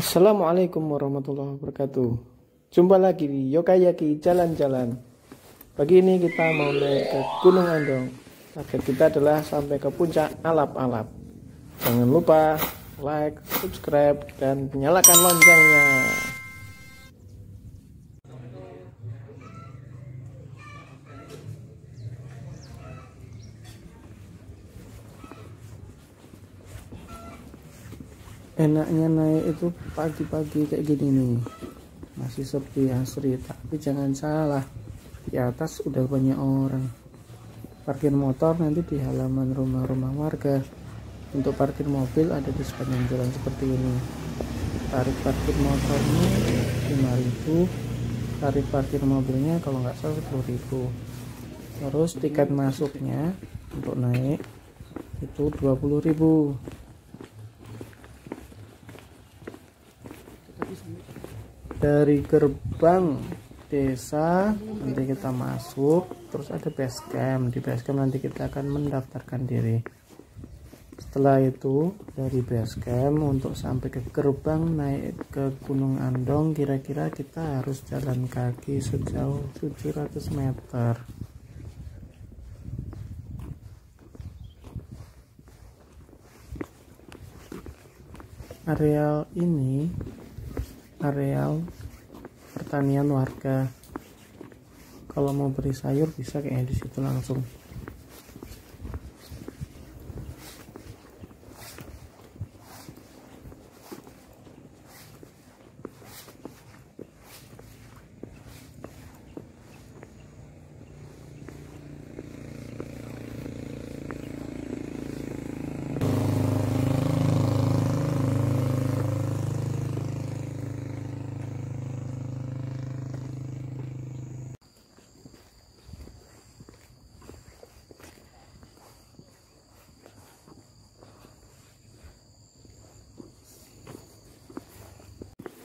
Assalamualaikum warahmatullahi wabarakatuh. Jumpa lagi di Yokayaki Jalan-Jalan. Pagi ini kita mau naik ke Gunung Andong. Target kita adalah sampai ke puncak Alap-Alap. Jangan lupa like, subscribe, dan nyalakan loncengnya. Enaknya naik itu pagi-pagi kayak gini nih, masih sepi asri. Tapi jangan salah, di atas udah banyak orang. Parkir motor nanti di halaman rumah-rumah warga. Untuk parkir mobil ada di sepanjang jalan seperti ini. Tarif parkir motornya 5.000, tarif parkir mobilnya kalau nggak salah 10.000. Terus tiket masuknya untuk naik itu 20.000. Dari gerbang desa nanti kita masuk, terus ada base camp. Di base camp nanti kita akan mendaftarkan diri. Setelah itu dari base camp untuk sampai ke gerbang naik ke Gunung Andong, kira-kira kita harus jalan kaki sejauh 700 meter. Areal ini areal pertanian warga. Kalau mau beli sayur bisa kayaknya di situ langsung.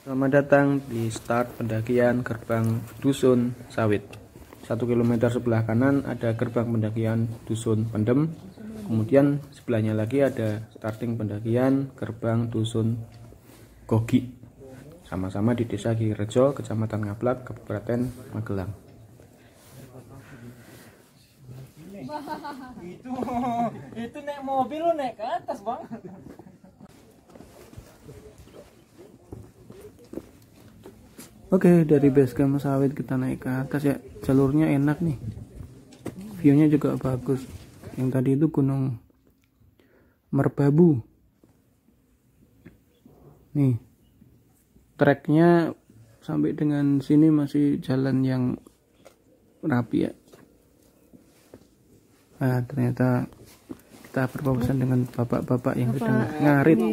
Selamat datang di start pendakian gerbang Dusun Sawit. 1 km sebelah kanan ada gerbang pendakian Dusun Pendem. Kemudian sebelahnya lagi ada starting pendakian gerbang Dusun Gogi. Sama-sama di Desa Girejo, Kecamatan Ngablak, Kabupaten Magelang. Itu naik mobil lo naik ke atas, Bang. Oke, dari base camp Sawit kita naik ke atas ya. Jalurnya enak nih, viewnya juga bagus. Yang tadi itu Gunung Merbabu. Nih, treknya sampai dengan sini masih jalan yang rapi ya. Nah, ternyata kita berpapasan dengan bapak-bapak yang sedang ngarit.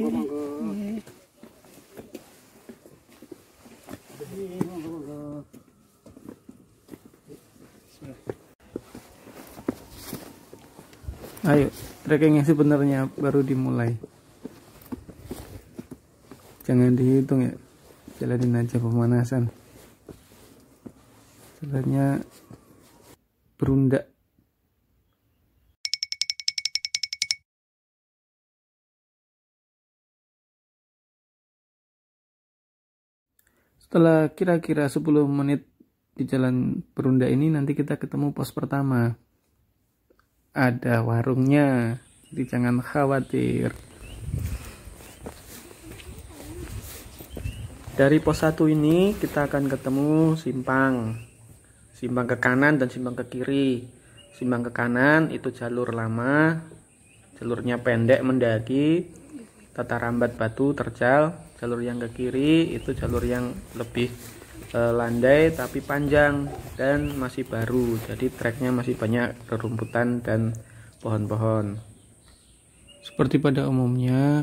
Ayo, trekkingnya sebenarnya baru dimulai. Jangan dihitung ya, jalanin aja pemanasan. Jalannya berundak. Setelah kira-kira 10 menit di jalan berundak ini, nanti kita ketemu pos pertama. Ada warungnya, jadi jangan khawatir. Dari pos 1 ini kita akan ketemu simpang ke kanan dan simpang ke kiri. Simpang ke kanan itu jalur lama, jalurnya pendek mendaki, tata rambat batu terjal. Jalur yang ke kiri itu jalur yang lebih landai tapi panjang dan masih baru, jadi treknya masih banyak rerumputan dan pohon-pohon. Seperti pada umumnya,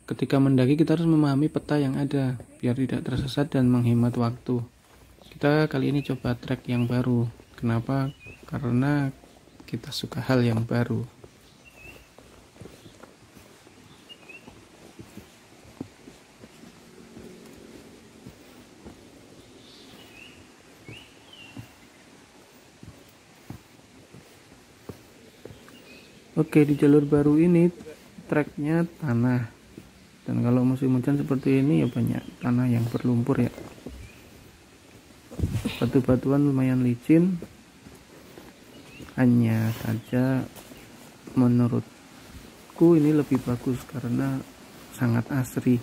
ketika mendaki kita harus memahami peta yang ada biar tidak tersesat dan menghemat waktu. Kita kali ini coba trek yang baru. Kenapa? Karena kita suka hal yang baru. Oke, di jalur baru ini treknya tanah. Dan kalau musim hujan seperti ini ya banyak tanah yang berlumpur ya. Batu-batuan lumayan licin, hanya saja menurutku ini lebih bagus karena sangat asri.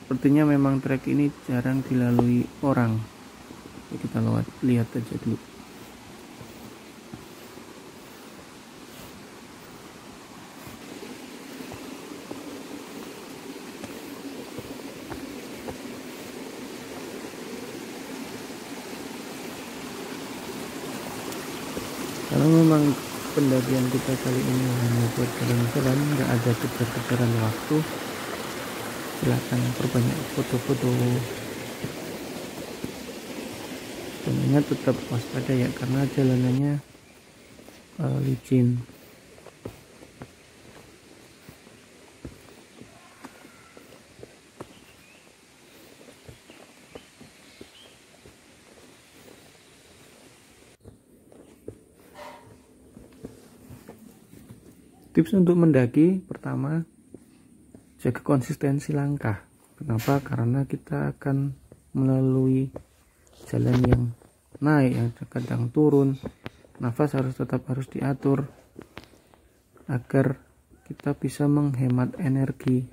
Sepertinya memang trek ini jarang dilalui orang. Kita lihat aja dulu. Kalau memang pendakian kita kali ini hanya buat jalan-jalan, nggak ada kejar-kejaran waktu, silakan perbanyak foto-foto. Dan ingat tetap waspada ya, karena jalanannya licin. Tips untuk mendaki, pertama, jaga konsistensi langkah. Kenapa? Karena kita akan melalui jalan yang naik, yang kadang turun. Nafas tetap harus diatur agar kita bisa menghemat energi,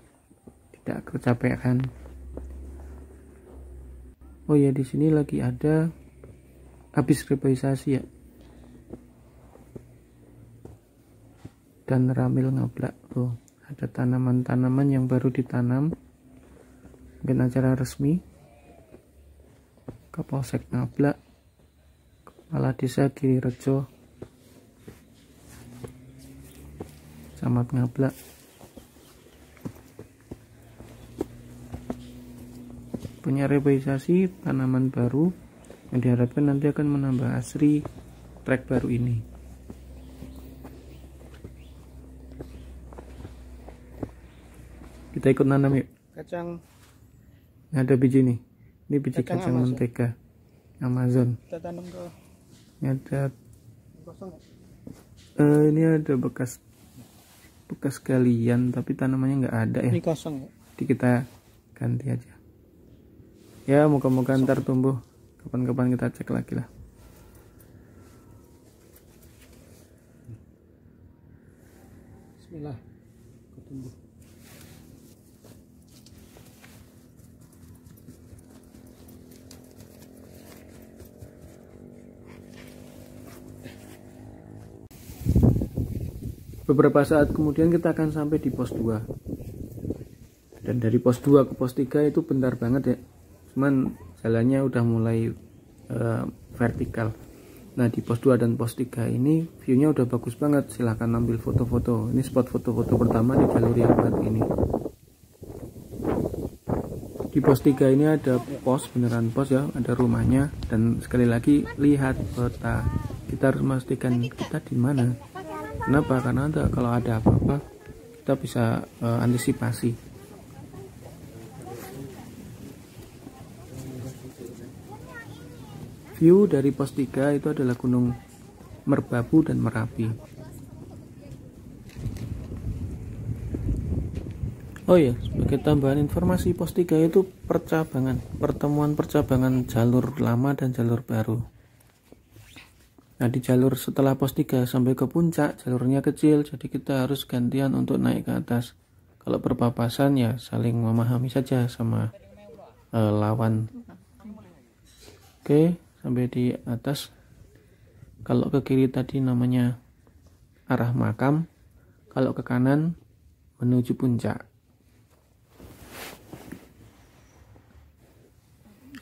tidak kecapean. Oh ya, di sini lagi ada habis reboisasi ya. Dan ramil ngablak tuh, ada tanaman-tanaman yang baru ditanam, mungkin acara resmi. Kapolsek Ngablak, Kepala Desa Girirejo, Camat Ngablak. Punya reboisasi tanaman baru yang diharapkan nanti akan menambah asri trek baru ini. Kita ikut nanam yuk. Kacang. Ada biji nih. Ini biji kacang mentega Amazon. Kita tanam ke. Ini ada Kosong. ini ada bekas galian tapi tanamannya nggak ada ya. Ini kosong ya. Jadi kita ganti aja. Ya moga-moga ntar tumbuh. Kapan-kapan kita cek lagi lah. Bismillah. Tumbuh. Beberapa saat kemudian kita akan sampai di pos 2. Dan dari pos 2 ke pos 3 itu bentar banget ya. Cuman jalannya udah mulai vertikal. Nah di pos 2 dan pos 3 ini viewnya udah bagus banget. Silahkan ambil foto-foto. Ini spot foto-foto pertama di jalur yang 4 ini. Di pos 3 ini ada pos, beneran pos ya, ada rumahnya. Dan sekali lagi lihat peta. Kita harus memastikan kita di mana. Kenapa? Karena kalau ada apa-apa kita bisa antisipasi. View dari pos 3 itu adalah Gunung Merbabu dan Merapi. Oh ya, sebagai tambahan informasi, pos 3 itu pertemuan percabangan jalur lama dan jalur baru. Nah di jalur setelah pos 3 sampai ke puncak jalurnya kecil, jadi kita harus gantian untuk naik ke atas. Kalau berpapasan ya saling memahami saja sama lawan. Oke, sampai di atas. Kalau ke kiri tadi namanya arah makam, kalau ke kanan menuju puncak.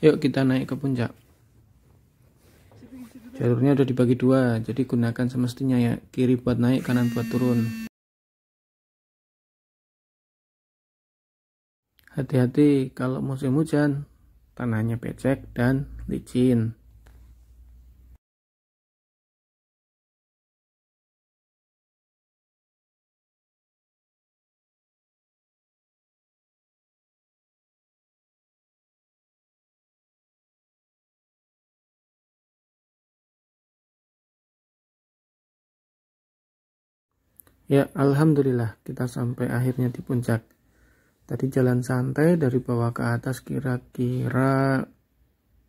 Yuk kita naik ke puncak. Jalurnya udah dibagi 2, jadi gunakan semestinya ya, kiri buat naik, kanan buat turun. Hati-hati kalau musim hujan, tanahnya becek dan licin. Ya, alhamdulillah kita sampai akhirnya di puncak. Tadi jalan santai dari bawah ke atas kira-kira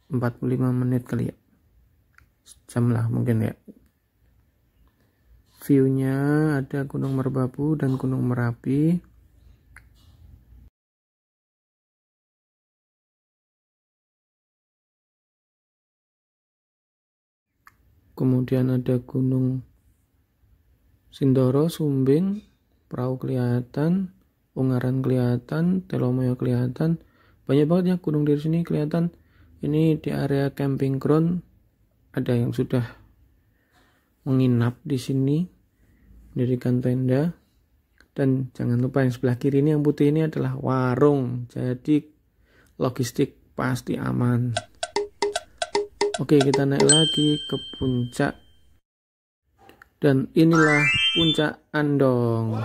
45 menit kali ya, jam lah mungkin ya. View-nya ada Gunung Merbabu dan Gunung Merapi. Kemudian ada Gunung Sindoro, Sumbing, Perahu kelihatan, Ungaran kelihatan, Telomoyo kelihatan. Banyak banget ya gunung di sini kelihatan. Ini di area camping ground, ada yang sudah menginap di sini, mendirikan tenda. Dan jangan lupa yang sebelah kiri ini, yang putih ini adalah warung. Jadi logistik pasti aman. Oke, kita naik lagi ke puncak. Dan inilah puncak Andong.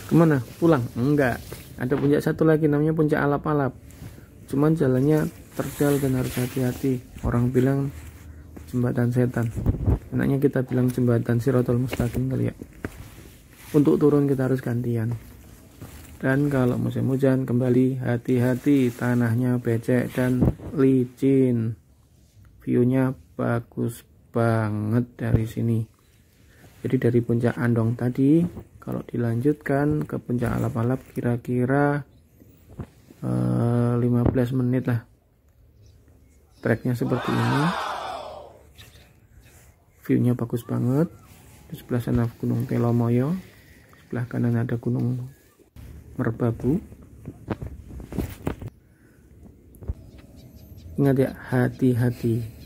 Kemana? Pulang? Enggak. Ada puncak satu lagi namanya puncak Alap-Alap. Cuman jalannya terjal dan harus hati-hati. Orang bilang jembatan setan. Enaknya kita bilang jembatan Sirotol Mustaqim kali ya. Untuk turun kita harus gantian. Dan kalau musim hujan kembali hati-hati, tanahnya becek dan licin. View-nya bagus banget dari sini. Jadi dari puncak Andong tadi, kalau dilanjutkan ke puncak Alap-Alap kira-kira 15 menit lah. Treknya seperti ini. View-nya bagus banget. Di sebelah sana Gunung Telomoyo, sebelah kanan ada Gunung Merbabu. Ingat ya, hati-hati.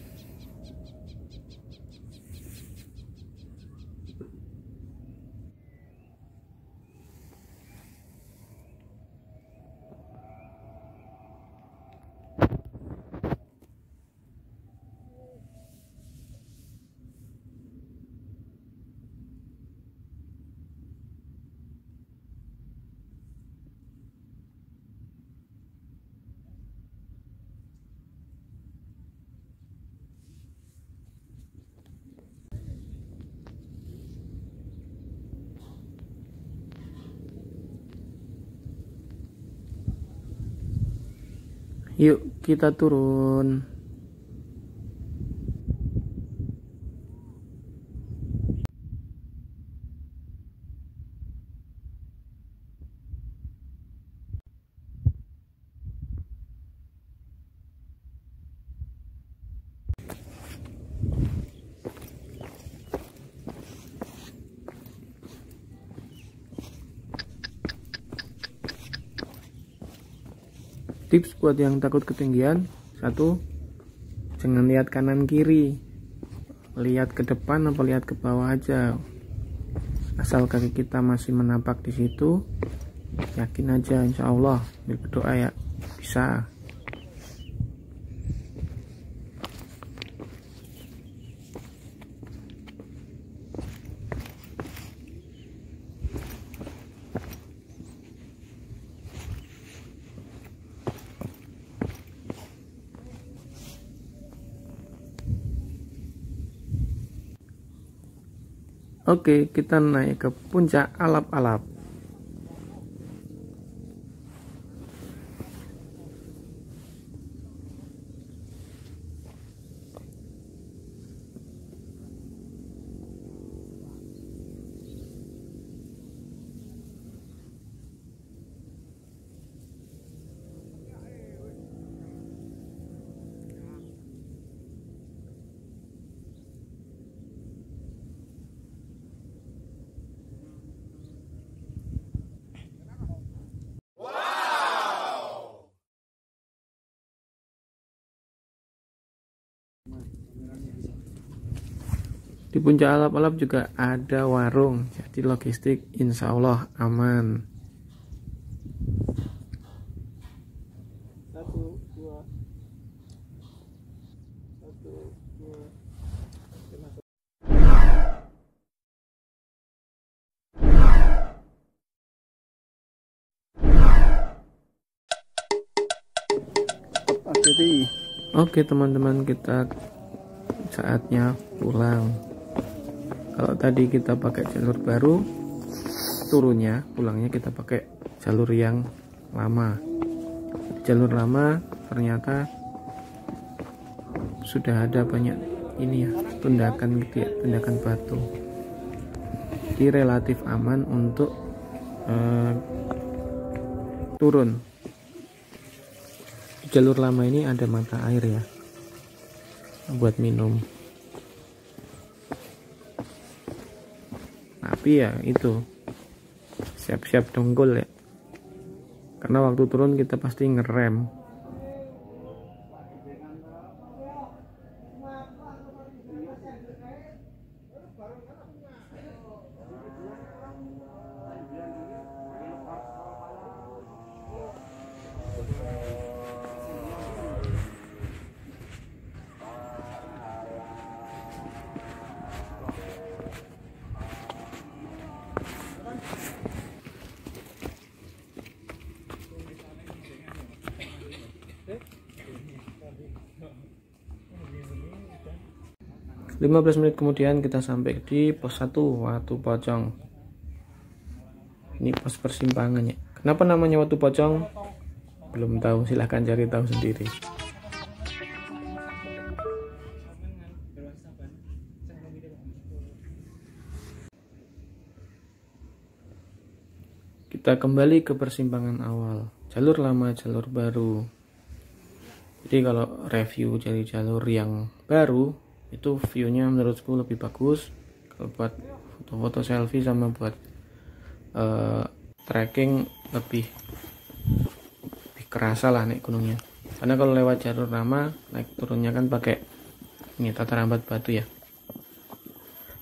Yuk kita turun. Tips buat yang takut ketinggian: 1, jangan lihat kanan kiri, lihat ke depan apa lihat ke bawah aja. Asal kaki kita masih menapak di situ, yakin aja, insya Allah, berdoa ya, bisa. Oke, kita naik ke puncak Alap-Alap. Di puncak Alap-Alap juga ada warung, jadi logistik insya Allah aman. 1, 2, 1, 2. Oke teman-teman, kita saatnya pulang. Kalau tadi kita pakai jalur baru, pulangnya kita pakai jalur yang lama. Jalur lama ternyata sudah ada banyak ini ya, tundakan gitu ya, tundakan batu. Jadi relatif aman untuk turun. Di jalur lama ini ada mata air ya, buat minum. Tapi ya itu, siap-siap donggol ya, karena waktu turun kita pasti ngerem. Lima 15 menit kemudian kita sampai di pos 1 Watu Pocong. Ini pos persimpangannya. Kenapa namanya Watu Pocong? Belum tahu, silahkan cari tahu sendiri. Kita kembali ke persimpangan awal. Jalur lama, jalur baru. Jadi kalau review dari jalur yang baru, itu viewnya menurutku lebih bagus kalau buat foto-foto selfie, sama buat trekking lebih kerasa lah naik gunungnya. Karena kalau lewat jalur lama, naik turunnya kan pakai ini tata rambat batu ya.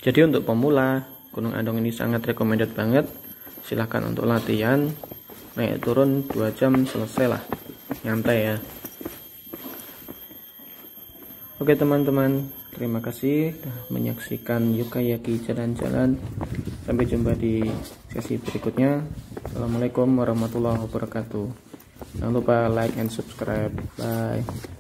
Jadi untuk pemula, Gunung Andong ini sangat recommended banget. Silahkan untuk latihan, naik turun 2 jam selesai lah, nyantai ya. Oke teman-teman, terima kasih sudah menyaksikan Yukayaki jalan-jalan. Sampai jumpa di sesi berikutnya. Assalamualaikum warahmatullahi wabarakatuh. Jangan lupa like and subscribe. Bye.